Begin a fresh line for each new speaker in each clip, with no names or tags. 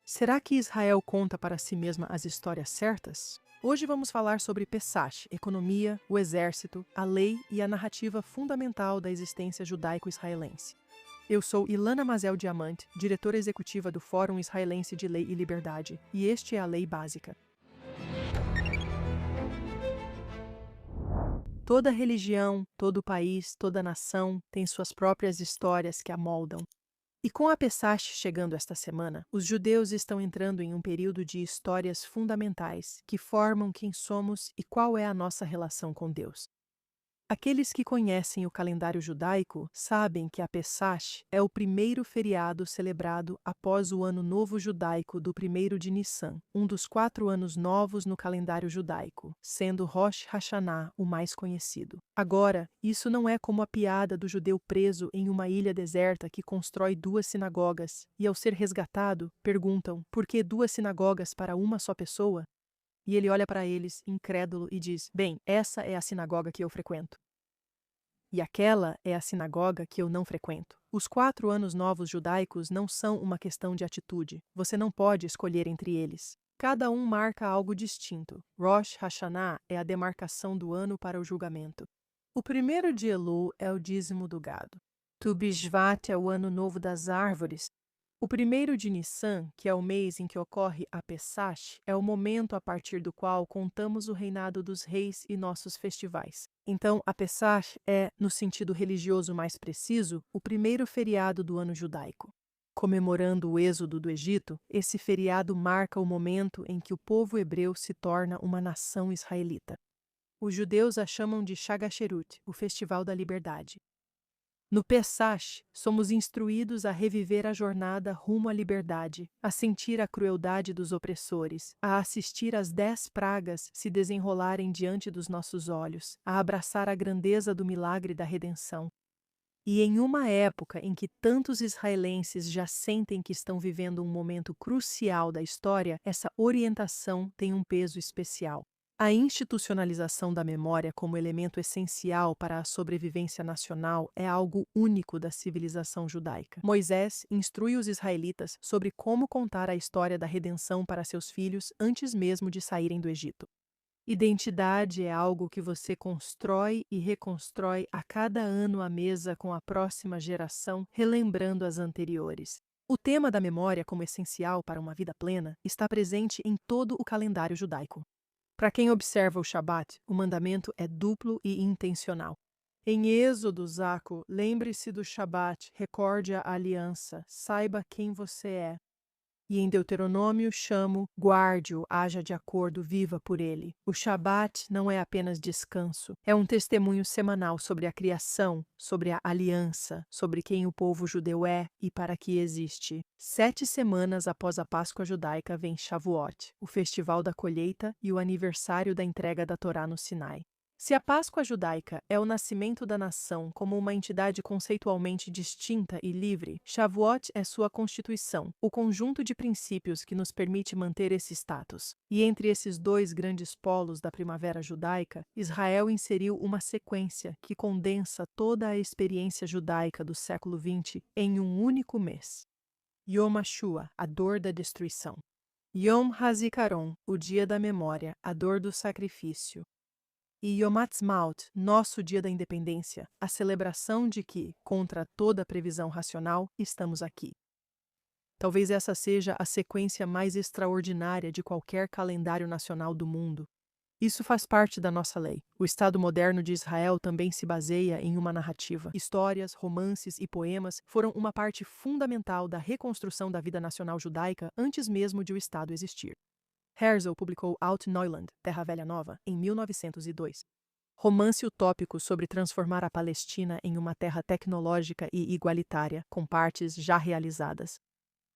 Será que Israel conta para si mesma as histórias certas? Hoje vamos falar sobre Pesach, economia, o exército, a lei e a narrativa fundamental da existência judaico-israelense. Eu sou Ilana Mazel Diamante, diretora executiva do Fórum Israelense de Lei e Liberdade, e este é a Lei Básica. Toda religião, todo país, toda nação tem suas próprias histórias que a moldam. E com a Pesach chegando esta semana, os judeus estão entrando em um período de histórias fundamentais que formam quem somos e qual é a nossa relação com Deus. Aqueles que conhecem o calendário judaico sabem que a Pesach é o primeiro feriado celebrado após o Ano Novo Judaico do 1º de Nissan, um dos 4 anos novos no calendário judaico, sendo Rosh Hashanah o mais conhecido. Agora, isso não é como a piada do judeu preso em uma ilha deserta que constrói 2 sinagogas e, ao ser resgatado, perguntam por que 2 sinagogas para uma só pessoa? E ele olha para eles, incrédulo, e diz: bem, essa é a sinagoga que eu frequento. E aquela é a sinagoga que eu não frequento. Os 4 anos novos judaicos não são uma questão de atitude. Você não pode escolher entre eles. Cada um marca algo distinto. Rosh Hashanah é a demarcação do ano para o julgamento. O 1º de Elul é o dízimo do gado. Tu Bishvat é o ano novo das árvores. O 1º de Nissan, que é o mês em que ocorre a Pesach, é o momento a partir do qual contamos o reinado dos reis e nossos festivais. Então, a Pesach é, no sentido religioso mais preciso, o primeiro feriado do ano judaico. Comemorando o êxodo do Egito, esse feriado marca o momento em que o povo hebreu se torna uma nação israelita. Os judeus a chamam de Shagasherut, o Festival da Liberdade. No Pesach, somos instruídos a reviver a jornada rumo à liberdade, a sentir a crueldade dos opressores, a assistir às 10 pragas se desenrolarem diante dos nossos olhos, a abraçar a grandeza do milagre da redenção. E em uma época em que tantos israelenses já sentem que estão vivendo um momento crucial da história, essa orientação tem um peso especial. A institucionalização da memória como elemento essencial para a sobrevivência nacional é algo único da civilização judaica. Moisés instrui os israelitas sobre como contar a história da redenção para seus filhos antes mesmo de saírem do Egito. Identidade é algo que você constrói e reconstrói a cada ano à mesa com a próxima geração, relembrando as anteriores. O tema da memória como essencial para uma vida plena está presente em todo o calendário judaico. Para quem observa o Shabat, o mandamento é duplo e intencional. Em Êxodo, Zaco, lembre-se do Shabat, recorde a aliança, saiba quem você é. E em Deuteronômio chamo, guarde-o, haja de acordo, viva por ele. O Shabat não é apenas descanso, é um testemunho semanal sobre a criação, sobre a aliança, sobre quem o povo judeu é e para que existe. 7 semanas após a Páscoa judaica vem Shavuot, o festival da colheita e o aniversário da entrega da Torá no Sinai. Se a Páscoa judaica é o nascimento da nação como uma entidade conceitualmente distinta e livre, Shavuot é sua constituição, o conjunto de princípios que nos permite manter esse status. E entre esses 2 grandes polos da primavera judaica, Israel inseriu uma sequência que condensa toda a experiência judaica do século XX em um único mês. Yom HaShua, a dor da destruição. Yom HaZikaron, o dia da memória, a dor do sacrifício. E Yom Ha'atzmaut, nosso dia da independência, a celebração de que, contra toda previsão racional, estamos aqui. Talvez essa seja a sequência mais extraordinária de qualquer calendário nacional do mundo. Isso faz parte da nossa lei. O Estado moderno de Israel também se baseia em uma narrativa. Histórias, romances e poemas foram uma parte fundamental da reconstrução da vida nacional judaica antes mesmo de o Estado existir. Herzl publicou Alt-Neuland, Terra Velha Nova, em 1902. Romance utópico sobre transformar a Palestina em uma terra tecnológica e igualitária, com partes já realizadas.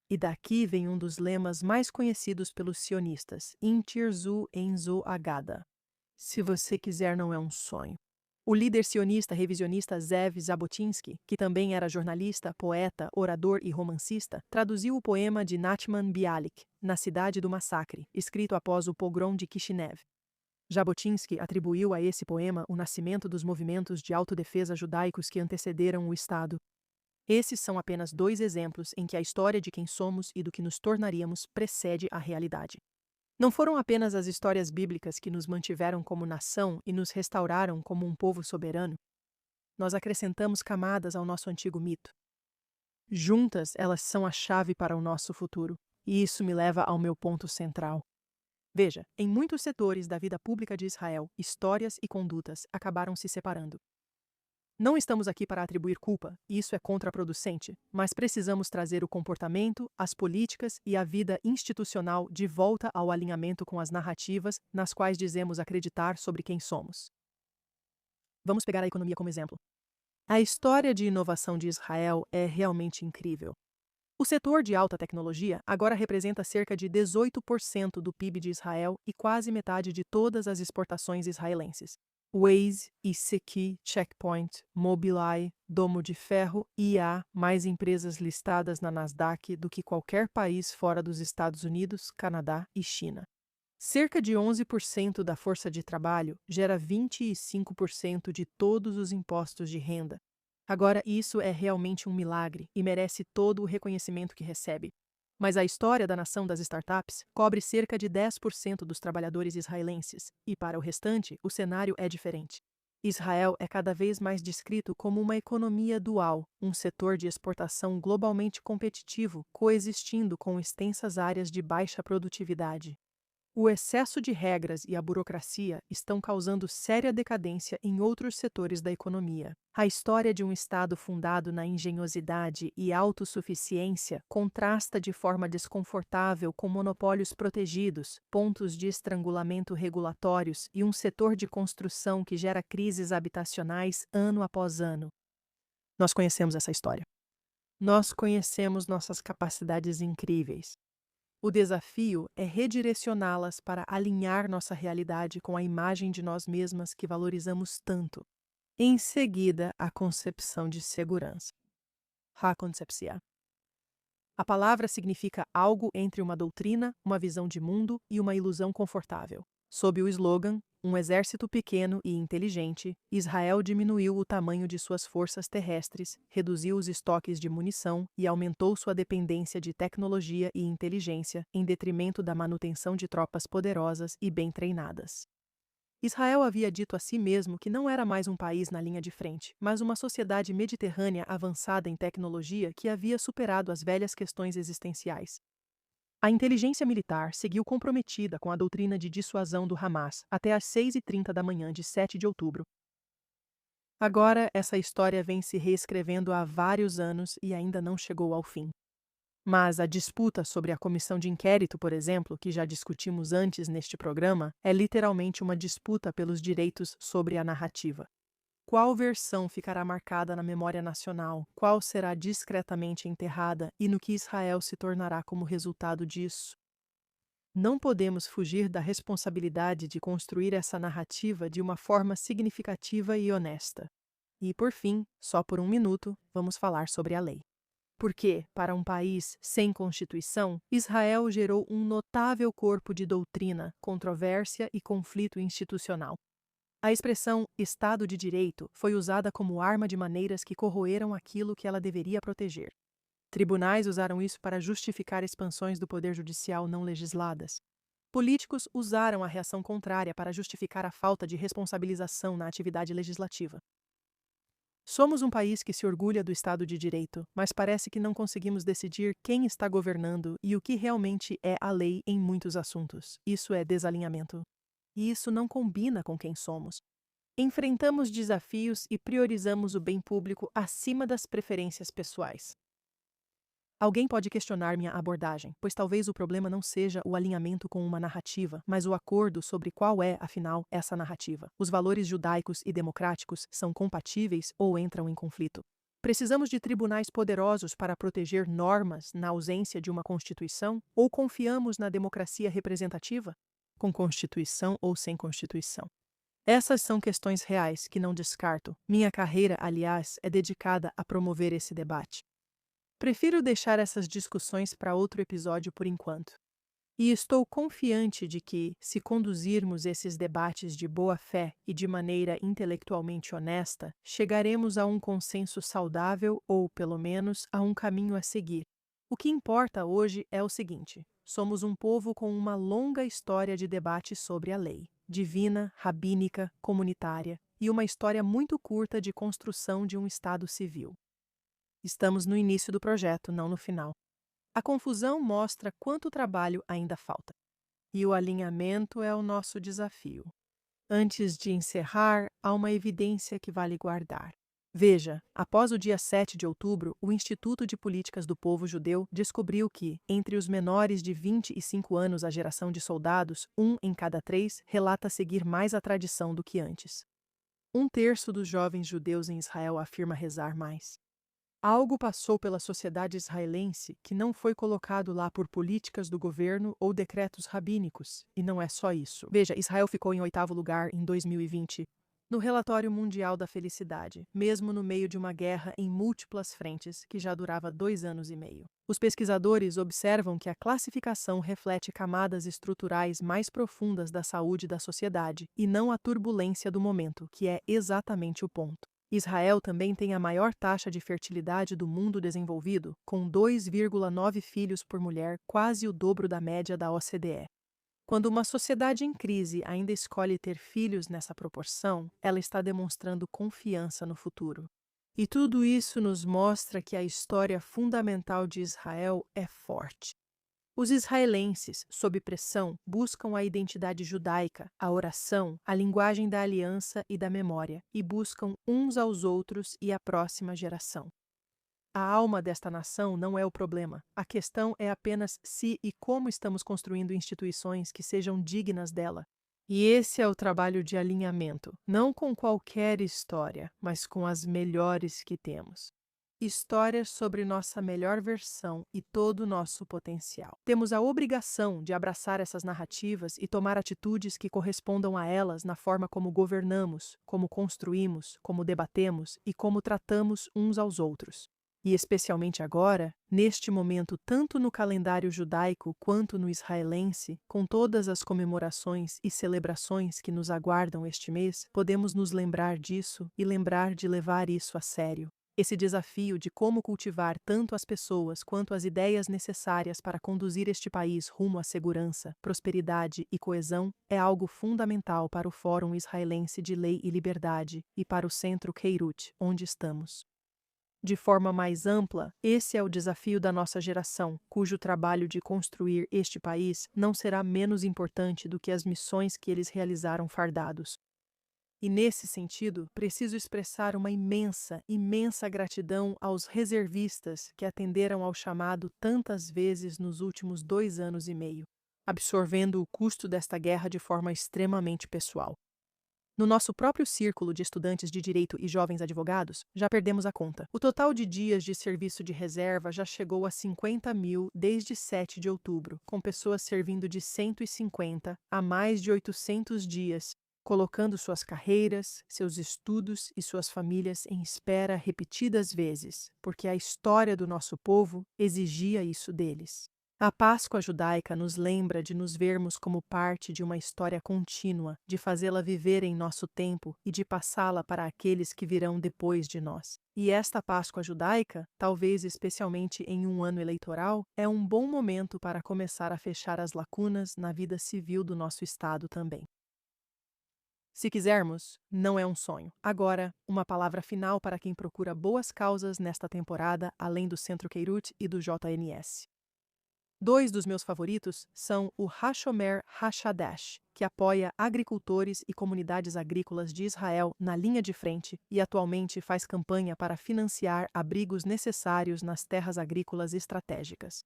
E daqui vem um dos lemas mais conhecidos pelos sionistas, Im Tirzu Ein Zo Agada. Se você quiser, não é um sonho. O líder sionista revisionista Zev Jabotinsky, que também era jornalista, poeta, orador e romancista, traduziu o poema de Nachman Bialik, Na Cidade do Massacre, escrito após o pogrom de Kishinev. Jabotinsky atribuiu a esse poema o nascimento dos movimentos de autodefesa judaicos que antecederam o Estado. Esses são apenas dois exemplos em que a história de quem somos e do que nos tornaríamos precede a realidade. Não foram apenas as histórias bíblicas que nos mantiveram como nação e nos restauraram como um povo soberano. Nós acrescentamos camadas ao nosso antigo mito. Juntas, elas são a chave para o nosso futuro, e isso me leva ao meu ponto central. Veja, em muitos setores da vida pública de Israel, histórias e condutas acabaram se separando. Não estamos aqui para atribuir culpa, e isso é contraproducente, mas precisamos trazer o comportamento, as políticas e a vida institucional de volta ao alinhamento com as narrativas nas quais dizemos acreditar sobre quem somos. Vamos pegar a economia como exemplo. A história de inovação de Israel é realmente incrível. O setor de alta tecnologia agora representa cerca de 18% do PIB de Israel e quase metade de todas as exportações israelenses. Waze, ICQ, Checkpoint, Mobileye, Domo de Ferro e há mais empresas listadas na Nasdaq do que qualquer país fora dos Estados Unidos, Canadá e China. Cerca de 11% da força de trabalho gera 25% de todos os impostos de renda. Agora, isso é realmente um milagre e merece todo o reconhecimento que recebe. Mas a história da nação das startups cobre cerca de 10% dos trabalhadores israelenses, e para o restante, o cenário é diferente. Israel é cada vez mais descrito como uma economia dual, um setor de exportação globalmente competitivo, coexistindo com extensas áreas de baixa produtividade. O excesso de regras e a burocracia estão causando séria decadência em outros setores da economia. A história de um Estado fundado na engenhosidade e autossuficiência contrasta de forma desconfortável com monopólios protegidos, pontos de estrangulamento regulatórios e um setor de construção que gera crises habitacionais ano após ano. Nós conhecemos essa história. Nós conhecemos nossas capacidades incríveis. O desafio é redirecioná-las para alinhar nossa realidade com a imagem de nós mesmas que valorizamos tanto. Em seguida, a concepção de segurança. Ha-concepcia. A palavra significa algo entre uma doutrina, uma visão de mundo e uma ilusão confortável. Sob o slogan "Um exército pequeno e inteligente", Israel diminuiu o tamanho de suas forças terrestres, reduziu os estoques de munição e aumentou sua dependência de tecnologia e inteligência, em detrimento da manutenção de tropas poderosas e bem treinadas. Israel havia dito a si mesmo que não era mais um país na linha de frente, mas uma sociedade mediterrânea avançada em tecnologia que havia superado as velhas questões existenciais. A inteligência militar seguiu comprometida com a doutrina de dissuasão do Hamas até às 6h30 da manhã de 7 de outubro. Agora, essa história vem se reescrevendo há vários anos e ainda não chegou ao fim. Mas a disputa sobre a comissão de inquérito, por exemplo, que já discutimos antes neste programa, é literalmente uma disputa pelos direitos sobre a narrativa. Qual versão ficará marcada na memória nacional? Qual será discretamente enterrada e no que Israel se tornará como resultado disso? Não podemos fugir da responsabilidade de construir essa narrativa de uma forma significativa e honesta. E, por fim, só por um minuto, vamos falar sobre a lei. Porque, para um país sem Constituição, Israel gerou um notável corpo de doutrina, controvérsia e conflito institucional. A expressão Estado de Direito foi usada como arma de maneiras que corroeram aquilo que ela deveria proteger. Tribunais usaram isso para justificar expansões do poder judicial não legisladas. Políticos usaram a reação contrária para justificar a falta de responsabilização na atividade legislativa. Somos um país que se orgulha do Estado de Direito, mas parece que não conseguimos decidir quem está governando e o que realmente é a lei em muitos assuntos. Isso é desalinhamento. E isso não combina com quem somos. Enfrentamos desafios e priorizamos o bem público acima das preferências pessoais. Alguém pode questionar minha abordagem, pois talvez o problema não seja o alinhamento com uma narrativa, mas o acordo sobre qual é, afinal, essa narrativa. Os valores judaicos e democráticos são compatíveis ou entram em conflito? Precisamos de tribunais poderosos para proteger normas na ausência de uma Constituição? Ou confiamos na democracia representativa? Com Constituição ou sem Constituição? Essas são questões reais que não descarto. Minha carreira, aliás, é dedicada a promover esse debate. Prefiro deixar essas discussões para outro episódio por enquanto. E estou confiante de que, se conduzirmos esses debates de boa fé e de maneira intelectualmente honesta, chegaremos a um consenso saudável ou, pelo menos, a um caminho a seguir. O que importa hoje é o seguinte: somos um povo com uma longa história de debate sobre a lei, divina, rabínica, comunitária, e uma história muito curta de construção de um Estado civil. Estamos no início do projeto, não no final. A confusão mostra quanto trabalho ainda falta. E o alinhamento é o nosso desafio. Antes de encerrar, há uma evidência que vale guardar. Veja, após o dia 7 de outubro, o Instituto de Políticas do Povo Judeu descobriu que, entre os menores de 25 anos à geração de soldados, 1 em cada 3 relata seguir mais a tradição do que antes. 1/3 dos jovens judeus em Israel afirma rezar mais. Algo passou pela sociedade israelense que não foi colocado lá por políticas do governo ou decretos rabínicos. E não é só isso. Veja, Israel ficou em 8º lugar em 2020 no Relatório Mundial da Felicidade, mesmo no meio de uma guerra em múltiplas frentes que já durava 2 anos e meio. Os pesquisadores observam que a classificação reflete camadas estruturais mais profundas da saúde da sociedade e não a turbulência do momento, que é exatamente o ponto. Israel também tem a maior taxa de fertilidade do mundo desenvolvido, com 2,9 filhos por mulher, quase o dobro da média da OCDE. Quando uma sociedade em crise ainda escolhe ter filhos nessa proporção, ela está demonstrando confiança no futuro. E tudo isso nos mostra que a história fundamental de Israel é forte. Os israelenses, sob pressão, buscam a identidade judaica, a oração, a linguagem da aliança e da memória, e buscam uns aos outros e a próxima geração. A alma desta nação não é o problema. A questão é apenas se e como estamos construindo instituições que sejam dignas dela. E esse é o trabalho de alinhamento, não com qualquer história, mas com as melhores que temos. Histórias sobre nossa melhor versão e todo o nosso potencial. Temos a obrigação de abraçar essas narrativas e tomar atitudes que correspondam a elas na forma como governamos, como construímos, como debatemos e como tratamos uns aos outros. E especialmente agora, neste momento tanto no calendário judaico quanto no israelense, com todas as comemorações e celebrações que nos aguardam este mês, podemos nos lembrar disso e lembrar de levar isso a sério. Esse desafio de como cultivar tanto as pessoas quanto as ideias necessárias para conduzir este país rumo à segurança, prosperidade e coesão é algo fundamental para o Fórum Israelense de Lei e Liberdade e para o Centro Queirut, onde estamos. De forma mais ampla, esse é o desafio da nossa geração, cujo trabalho de construir este país não será menos importante do que as missões que eles realizaram fardados. E nesse sentido, preciso expressar uma imensa, imensa gratidão aos reservistas que atenderam ao chamado tantas vezes nos últimos 2 anos e meio, absorvendo o custo desta guerra de forma extremamente pessoal. No nosso próprio círculo de estudantes de direito e jovens advogados, já perdemos a conta. O total de dias de serviço de reserva já chegou a 50.000 desde 7 de outubro, com pessoas servindo de 150 a mais de 800 dias, colocando suas carreiras, seus estudos e suas famílias em espera repetidas vezes, porque a história do nosso povo exigia isso deles. A Páscoa judaica nos lembra de nos vermos como parte de uma história contínua, de fazê-la viver em nosso tempo e de passá-la para aqueles que virão depois de nós. E esta Páscoa judaica, talvez especialmente em um ano eleitoral, é um bom momento para começar a fechar as lacunas na vida civil do nosso Estado também. Se quisermos, não é um sonho. Agora, uma palavra final para quem procura boas causas nesta temporada, além do Centro Queirut e do JNS. 2 dos meus favoritos são o Hashomer Hashadash, que apoia agricultores e comunidades agrícolas de Israel na linha de frente e atualmente faz campanha para financiar abrigos necessários nas terras agrícolas estratégicas.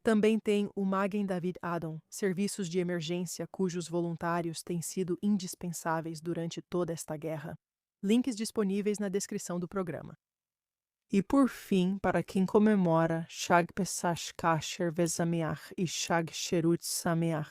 Também tem o Magen David Adom, serviços de emergência cujos voluntários têm sido indispensáveis durante toda esta guerra. Links disponíveis na descrição do programa. E por fim, para quem comemora Chag Pesach Kasher Vezameach e Chag Sherut Sameach.